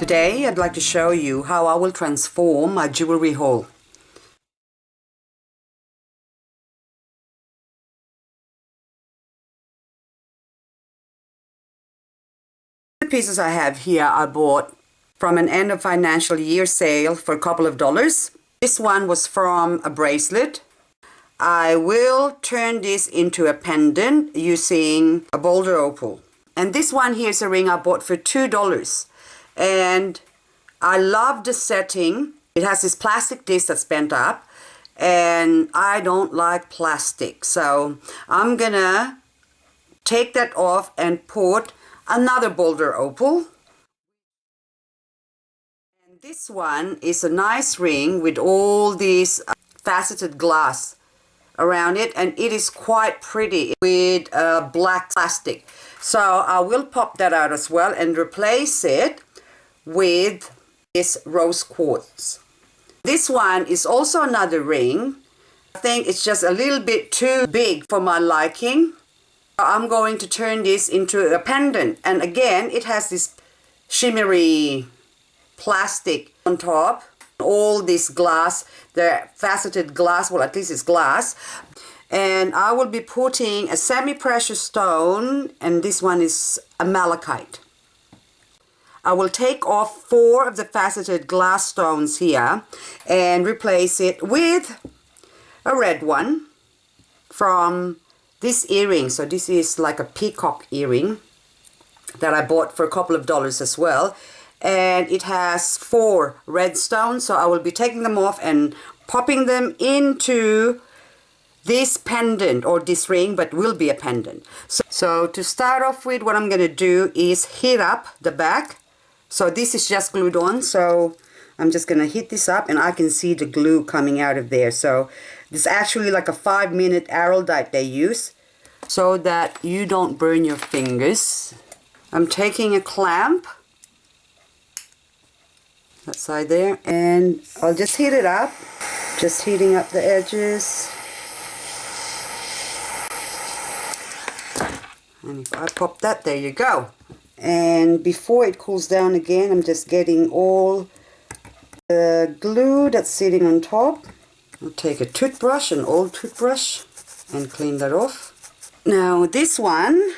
Today I'd like to show you how I will transform my jewelry haul. The pieces I have here I bought from an end of financial year sale for a couple of dollars. This one was from a bracelet. I will turn this into a pendant using a boulder opal. And this one here is a ring I bought for $2. And I love the setting. It has this plastic disc that's bent up. And I don't like plastic. So I'm gonna take that off and put another boulder opal. And this one is a nice ring with all these faceted glass around it, and it is quite pretty with black plastic. So I will pop that out as well and replace it with this rose quartz. This one is also another ring. I think it's just a little bit too big for my liking. I'm going to turn this into a pendant, and again it has this shimmery plastic on top. All this glass, the faceted glass, well at least it's glass. And I will be putting a semi-precious stone, and this one is a malachite. I will take off 4 of the faceted glass stones here and replace it with a red one from this earring. So this is like a peacock earring that I bought for a couple of dollars as well. And it has 4 red stones, so I will be taking them off and popping them into this pendant, or this ring, but will be a pendant. So to start off with, what I'm going to do is heat up the back. So this is just glued on, so I'm just going to heat this up and I can see the glue coming out of there. So this is actually like a 5-minute araldite they use so that you don't burn your fingers. I'm taking a clamp, that side there, and I'll just heat it up, just heating up the edges. And if I pop that, there you go. And before it cools down again, I'm just getting all the glue that's sitting on top. I'll take a toothbrush, an old toothbrush, and clean that off. Now this one,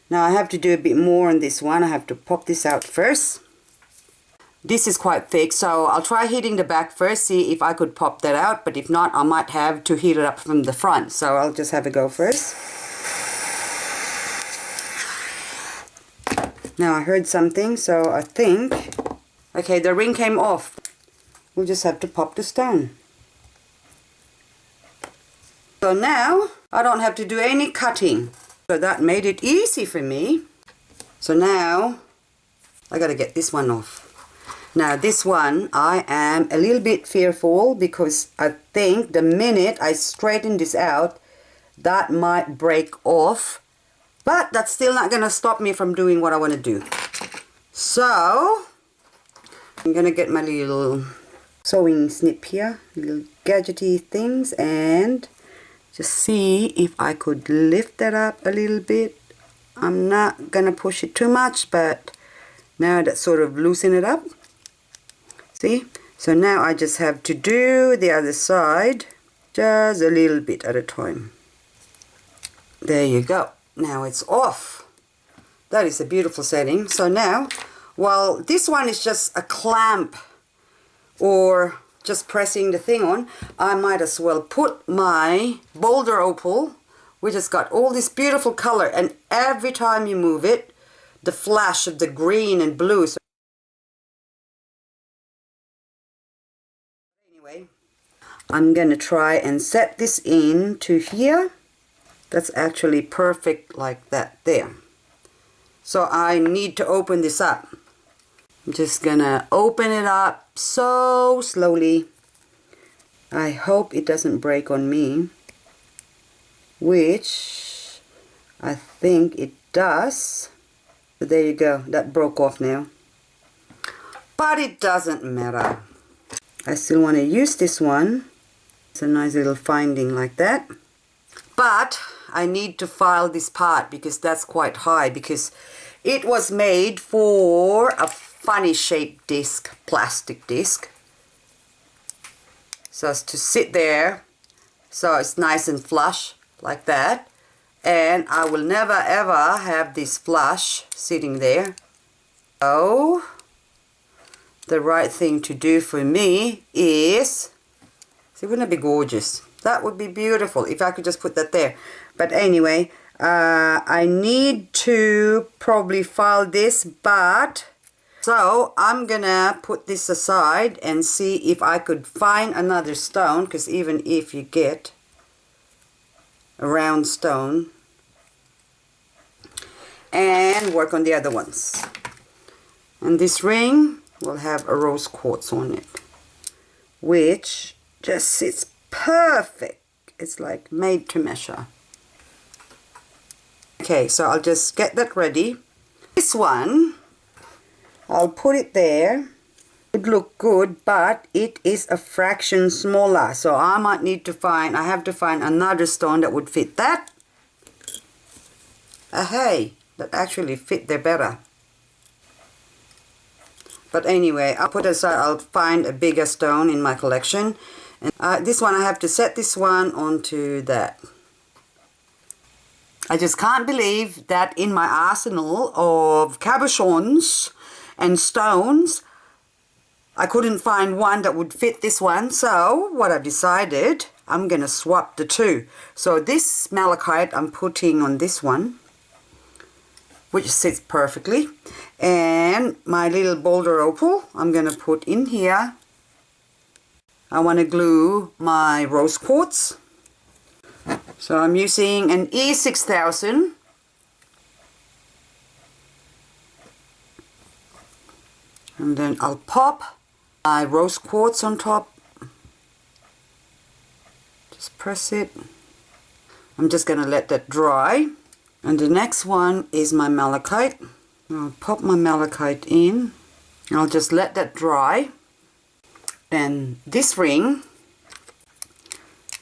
now I have to do a bit more on this one. I have to pop this out first. This is quite thick, so I'll try heating the back first, see if I could pop that out, but if not, I might have to heat it up from the front. So I'll just have a go first. Now I heard something, so I think, okay, the ring came off. We'll just have to pop the stone. So now I don't have to do any cutting. So that made it easy for me. So now I gotta get this one off. Now this one, I am a little bit fearful because I think the minute I straighten this out, that might break off. But that's still not going to stop me from doing what I want to do. So I'm going to get my little sewing snip here, little gadgety things, and just see if I could lift that up a little bit. I'm not going to push it too much, but now that sort of loosen it up. See? So now I just have to do the other side just a little bit at a time. There you go. Now it's off. That is a beautiful setting. So now, while this one is just a clamp or just pressing the thing on, I might as well put my boulder opal, which has got all this beautiful color, and every time you move it, the flash of the green and blue. So anyway, I'm gonna try and set this in to here. That's actually perfect like that there. So I need to open this up. I'm just gonna open it up so slowly. I hope it doesn't break on me, which I think it does. But there you go, that broke off now. But it doesn't matter. I still want to use this one. It's a nice little finding like that. But I need to file this part because that's quite high, because it was made for a funny shaped disc, plastic disc. So as to sit there, so it's nice and flush like that. And I will never ever have this flush sitting there. So the right thing to do for me is, see, wouldn't it be gorgeous? That would be beautiful if I could just put that there. But anyway, I need to probably file this, but so I'm gonna put this aside and see if I could find another stone, because even if you get a round stone, and work on the other ones. And this ring will have a rose quartz on it, which just sits perfect. It's like made to measure. Okay, so I'll just get that ready. This one, I'll put it there. It would look good, but it is a fraction smaller. So I might need to find, I have to find another stone that would fit that. Hey, that actually fit there better. But anyway, I'll put aside, I'll find a bigger stone in my collection. And this one, I have to set this one onto that. I just can't believe that in my arsenal of cabochons and stones, I couldn't find one that would fit this one. So what I've decided, I'm going to swap the two. So this malachite I'm putting on this one, which sits perfectly. And my little boulder opal, I'm going to put in here. I want to glue my rose quartz. So I'm using an E6000. And then I'll pop my rose quartz on top. Just press it. I'm just going to let that dry. And the next one is my malachite. I'll pop my malachite in. I'll just let that dry. And this ring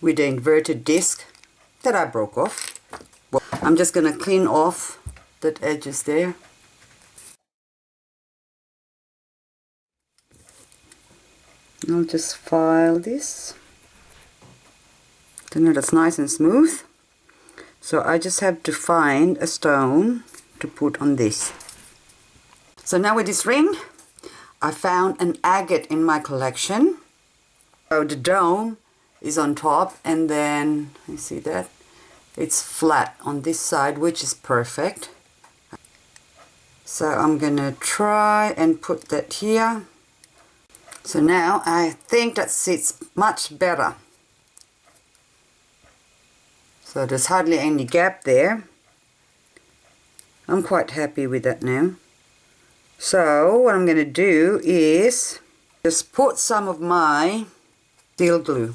with the inverted disc that I broke off, well, I'm just going to clean off that edges there. I'll just file this. So now that's nice and smooth. So I just have to find a stone to put on this. So now with this ring, I found an agate in my collection. So the dome is on top, and then you see that it's flat on this side, which is perfect. So I'm gonna try and put that here. So now I think that sits much better. So there's hardly any gap there. I'm quite happy with that now. So what I'm going to do is just put some of my steel glue.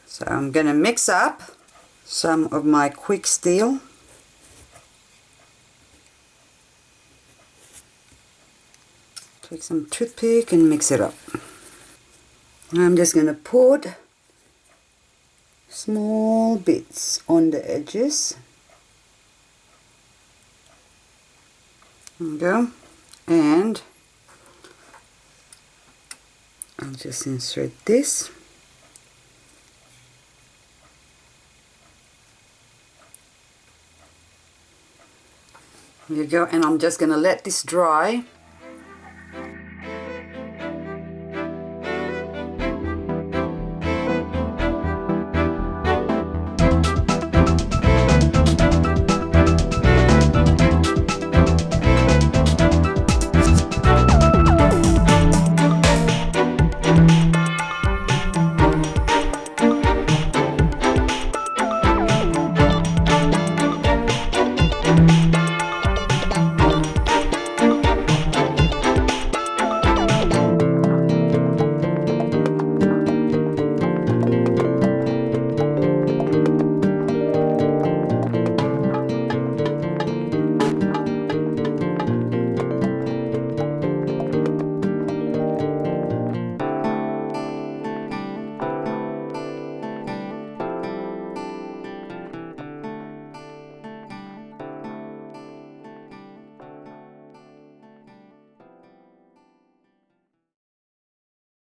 So I'm going to mix up some of my quick steel. Take some toothpick and mix it up. And I'm just going to put small bits on the edges. There we go. And I'll just insert this. There you go. And I'm just going to let this dry